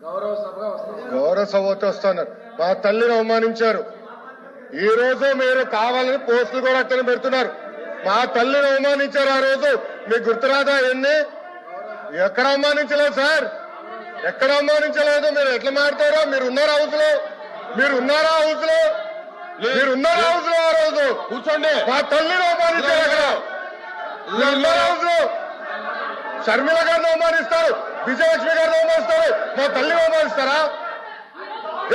గౌరవ సభతో వస్తున్నారు. మా తల్లిని అవమానించారు. ఈ రోజు మీరు కావాలని పోస్టులు కూడా అక్కడ పెడుతున్నారు. మా తల్లిని అవమానించారు. ఆ రోజు మీకు గుర్తురాదా? ఎన్ని ఎక్కడ అవమానించలేదు సార్, ఎక్కడ అవమానించలేదు. మీరు ఎట్లా మాట్లాడతారో? మీరు ఉన్నారా హౌస్ లో? మీరు ఉన్నారా హౌస్ లో? మీరు ఉన్నారా హౌస్ లో? ఆ రోజు కూర్చోండి. మా తల్లిని అవమానించారు. అక్కడ ఉన్నారా హౌస్ లో? షర్మిల గారిని అవమానిస్తారు, విజయలక్ష్మి గారిని అవమానిస్తారు, మా తల్లిని అవమానిస్తారా?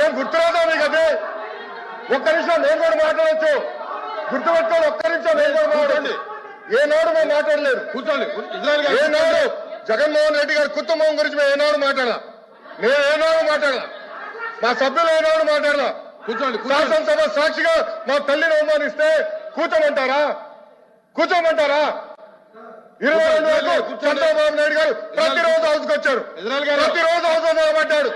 ఏం గుర్తురాదా మీకు? అదే ఒక్క నిమిషం నేను కూడా మాట్లాడచ్చు. గుర్తుపెట్టుకోండి. ఒక్క నిమిషం నేను కూడా మాట్లాడండి. ఏనాడు మేము మాట్లాడలేదు. కూర్చోండి. ఏనాడు జగన్మోహన్ రెడ్డి గారి కుటుంబం గురించి మేము ఏనాడు మాట్లాడాల? నేను ఏనాడు మాట్లాడాల? మా సభ్యులు ఏనాడు మాట్లాడాల? కూర్చోండి. శాసనసభ సాక్షిగా మా తల్లిని అవమానిస్తే కూర్చోమంటారా? కూర్చోమంటారా? 22 వరకు చంద్రబాబు నాయుడు గారు ప్రతిరోజు హౌస్కి వచ్చారు. ప్రతిరోజు హౌస్ నిలబడ్డాడు.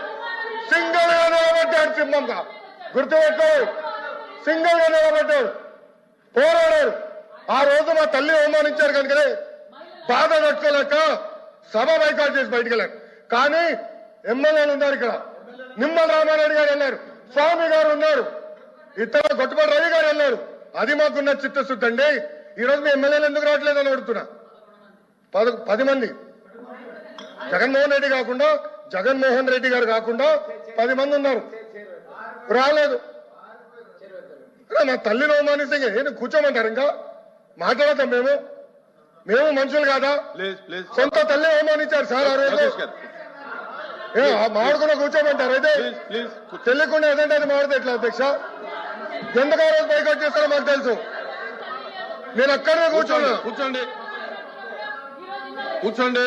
సింగిల్ గా నిలబడ్డాడు. సింహంగా గుర్తుపెట్టు. సింగిల్ గా నిలబడ్డాడు, పోరాడారు. ఆ రోజు మా తల్లి అవమానించారు కనుకనే బాధ తట్టుకోలేక సభ బైకాట్ చేసి బయటకు వెళ్ళారు. కానీ ఎమ్మెల్యేలు ఉన్నారు ఇక్కడ. నిమ్మల రామారెడ్డి గారు వెళ్ళారు, స్వామి గారు ఉన్నారు, ఇతర గొట్టపాటి రవి గారు వెళ్ళారు. అది మాకున్న చిత్తశుద్ధి అండి. ఈ రోజు మీ ఎమ్మెల్యేలు ఎందుకు రావట్లేదని అడుగుతున్నా. 10 మంది జగన్మోహన్ రెడ్డి గారు కాకుండా 10 మంది ఉన్నారు, రాలేదు. మా తల్లిని అవమానిస్తే ఏంటి కూర్చోమంటారు? ఇంకా మాట్లాడతాం. మేము మనుషులు కాదా? సొంత తల్లి అవమానించారు సార్ ఆ రోజు. మాడుకున్నా కూర్చోమంటారు. అయితే తెలియకుండా ఏదంటే అది మాడితే ఎట్లా అధ్యక్ష? ఎందుకు ఆ రోజు బైకాట్ చేస్తారో మాకు తెలుసు. నేను అక్కడే కూర్చోండి. కూర్చోండి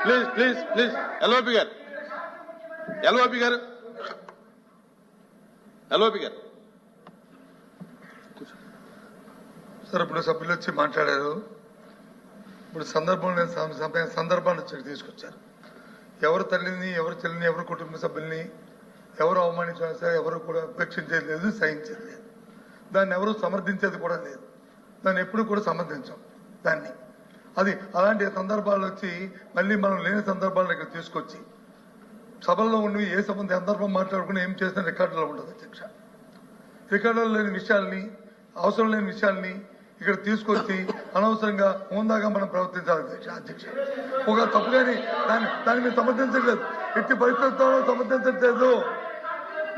ప్లీజ్ ప్లీజ్ ప్లీజ్. ఎల్ఓపి గారు సార్, ఇప్పుడు సభ్యులు వచ్చి మాట్లాడారు. ఇప్పుడు సందర్భాన్ని వచ్చి తీసుకొచ్చారు. ఎవరు తల్లిని, ఎవరు చెల్లిని, ఎవరు కుటుంబ సభ్యుల్ని ఎవరు అవమానించినా సరే ఎవరు కూడా ఉపేక్షించేది లేదు, సహించేది లేదు. దాన్ని ఎవరు సమర్థించేది కూడా లేదు. దాన్ని ఎప్పుడు కూడా సమర్థించాం దాన్ని. అది అలాంటి సందర్భాలు వచ్చి మళ్ళీ మనం లేని సందర్భాలను ఇక్కడ తీసుకొచ్చి సభల్లో ఉండి ఏ సందర్భం మాట్లాడుకుని ఏం చేసిన రికార్డులో ఉండదు అధ్యక్ష. రికార్డులో లేని విషయాల్ని, అవసరం లేని విషయాల్ని ఇక్కడ తీసుకొచ్చి అనవసరంగా హోందాగా మనం ప్రవర్తించాలి అధ్యక్ష. ఒక తప్పుగాని దాన్ని మేము సమర్థించట్లేదు. ఎట్టి పరిస్థితుల్లో సమర్థించట్లేదు.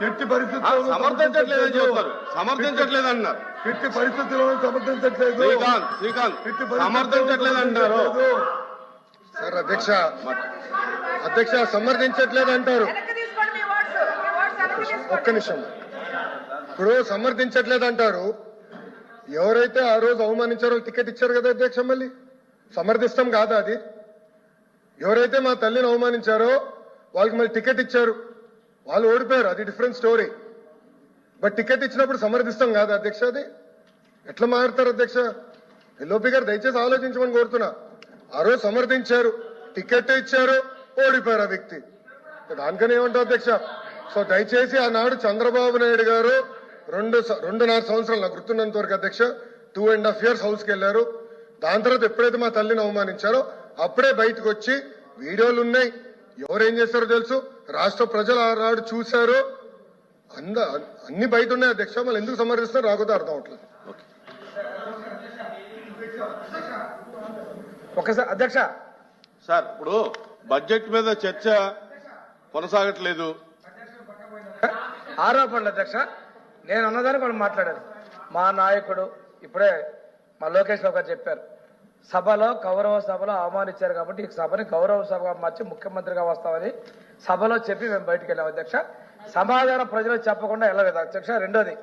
ఎట్టి పరిస్థితుల్లో సమర్థించట్లేదు అన్నారు. ఎట్టి పరిస్థితుల్లో సమర్థించట్లేదు. సమర్థించట్లేదు అంటారు సార్. అధ్యక్ష సమర్థించట్లేదు అంటారు. ఒక్క నిమిషం. ఇప్పుడు సమర్థించట్లేదు అంటారు. ఎవరైతే ఆ రోజు అవమానించారో టికెట్ ఇచ్చారు కదా అధ్యక్ష. మళ్ళీ సమర్థిస్తాం కాదా అది? ఎవరైతే మా తల్లిని అవమానించారో వాళ్ళకి మళ్ళీ టికెట్ ఇచ్చారు, వాళ్ళు ఓడిపోయారు, అది డిఫరెంట్ స్టోరీ. బట్ టికెట్ ఇచ్చినప్పుడు సమర్థిస్తాం కాదా అధ్యక్ష? అది ఎట్లా మారుతారు అధ్యక్ష? ఎల్ఓపి గారు దయచేసి ఆలోచించమని కోరుతున్నా. ఆ రోజు సమర్థించారు, టికెట్ ఇచ్చారు, ఓడిపోయారు ఆ వ్యక్తి. దానికని ఏమంటారు అధ్యక్ష? సో దయచేసి ఆనాడు చంద్రబాబు నాయుడు గారు 2.5 సంవత్సరాలు నాకు గుర్తున్నంత వరకు అధ్యక్ష 2.5 years హౌస్కి వెళ్ళారు. దాని తర్వాత ఎప్పుడైతే మా తల్లిని అవమానించారో అప్పుడే బయటకు వచ్చి వీడియోలు ఉన్నాయి. ఎవరేం చేస్తారో తెలుసు. రాష్ట్ర ప్రజలు ఆనాడు చూశారు. అన్ని బయట ఉన్నాయి అధ్యక్ష. మళ్ళీ ఎందుకు సమర్థిస్తారో రాకపోతే అర్థం అవట్లేదు. ఒకసారి అధ్యక్ష సార్, ఇప్పుడు బడ్జెట్ మీద చర్చ కొనసాగట్లేదు. ఆరోపణలు అధ్యక్ష. నేను అన్నదానికి వాళ్ళు మాట్లాడారు. మా నాయకుడు ఇప్పుడే మా లోకేష్ రావు గారు చెప్పారు, సభలో గౌరవ సభలో అవమానించారు కాబట్టి ఈ సభని గౌరవ సభగా మార్చి ముఖ్యమంత్రిగా వస్తామని సభలో చెప్పి మేము బయటకు వెళ్ళాం అధ్యక్ష. సమాధానం ప్రజలకు చెప్పకుండా వెళ్ళలేదు అధ్యక్ష. రెండోది,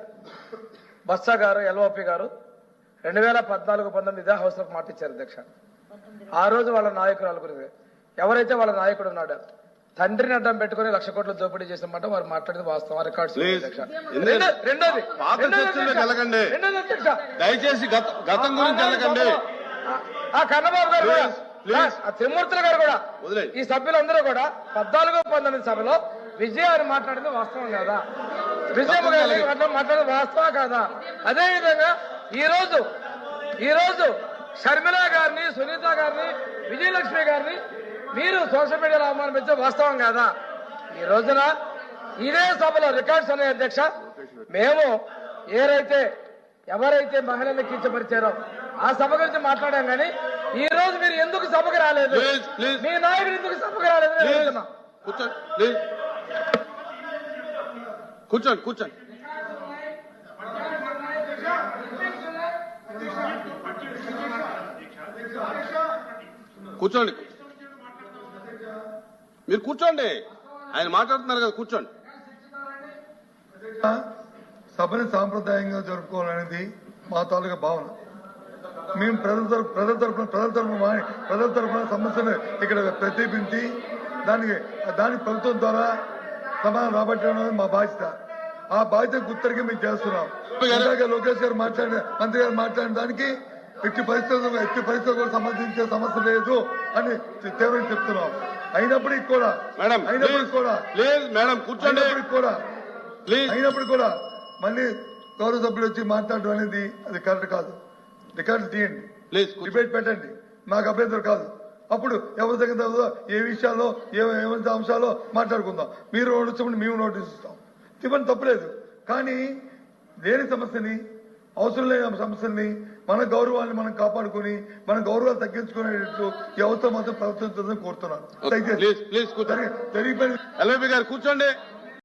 బొత్స గారు ఎల్ఓపి గారు 2014-19 ఇదే హౌస్లోకి మాటిచ్చారు అధ్యక్ష. ఆ రోజు వాళ్ళ నాయకురాలు గురించి ఎవరైతే వాళ్ళ నాయకుడు ఉన్నాడో తండ్రిని అడ్డం పెట్టుకుని 1,00,000 కోట్లు దోపిడీ చేసామంటే వారు మాట్లాడేది వాస్తవం. రికార్డ్స్. రెండోది దయచేసి గతం గురించి వెళ్ళకండి. కన్నబాబు గారు కూడా, త్రిమూర్తులు గారు కూడా, ఈ సభ్యులందరూ కూడా 14-19 సభలో విజయ అని మాట్లాడింది వాస్తవం కాదా? విజయ మాట్లాడేది వాస్తవం కాదా? అదేవిధంగా ఈ రోజు షర్మిల గారిని, సునీత గారిని, విజయలక్ష్మి గారిని మీరు సోషల్ మీడియాలో అవమానించే వాస్తవం కాదా? ఈ రోజున ఇదే సభలో రికార్డ్స్ ఉన్నాయి అధ్యక్ష. మేము ఎవరైతే మహిళలు కించపరిచారో ఆ సభ గురించి మాట్లాడాం కానీ ఈ రోజు మీరు ఎందుకు సభకు రాలేదు, Please, please. మీ నాయకుడు ఎందుకు సభకు రాలేదు అని ప్లీజ్ అడుగుతున్నా. కూర్చోండి ప్లీజ్ కూర్చోండి కూర్చోండి కూర్చోండి మీరు కూర్చోండి, ఆయన మాట్లాడుతున్నారు కదా, కూర్చోండి. సభని సాంప్రదాయంగా జరుపుకోవాలనేది మా తాలూకా భావన. మేము ప్రజల తరఫున సమస్యను ఇక్కడ ప్రతిబించి దానికి ప్రభుత్వం ద్వారా సమాధానం రాబట్టడం అనేది మా బాధ్యత. ఆ బాధ్యత గుర్తరిగి మేము చేస్తున్నాం. ఇందాక లోకేష్ గారు మంత్రి గారు మాట్లాడిన దానికి ఎట్టి పరిస్థితులకు సంబంధించే సమస్య లేదు అని తీవ్రంగా చెప్తున్నాం. అయినప్పటికీ కూడా మేడం ప్లీజ్ మేడం కూర్చోండి ప్లీజ్. అయినప్పుడు కూడా మళ్ళీ గౌరవ సభ్యులు వచ్చి మాట్లాడడం అనేది అది కరెక్ట్ కాదు. రికార్డు తీయండి, ప్లీజ్ డిబేట్ పెట్టండి, నాకు అభ్యంతరం కాదు. అప్పుడు ఎవరి దగ్గర ఏ విషయాల్లో ఏమైనా అంశాల్లో మాట్లాడుకుందాం. మీరు నోటీస్ ఇవ్వండి, మేము నోటీస్ ఇస్తాం, ఇవ్వండి, తప్పలేదు. కానీ లేని సమస్యని, అవసరం లేని సమస్యల్ని, మన గౌరవాన్ని మనం కాపాడుకుని మన గౌరవాలు తగ్గించుకునేటట్లు ఈ అవసరం మాత్రం ప్రవర్తించాలని కోరుతున్నాను. ప్లీజ్ కూర్చోండి. జరిగిపోయింది. ఎల్వీపీ గారు కూర్చోండి.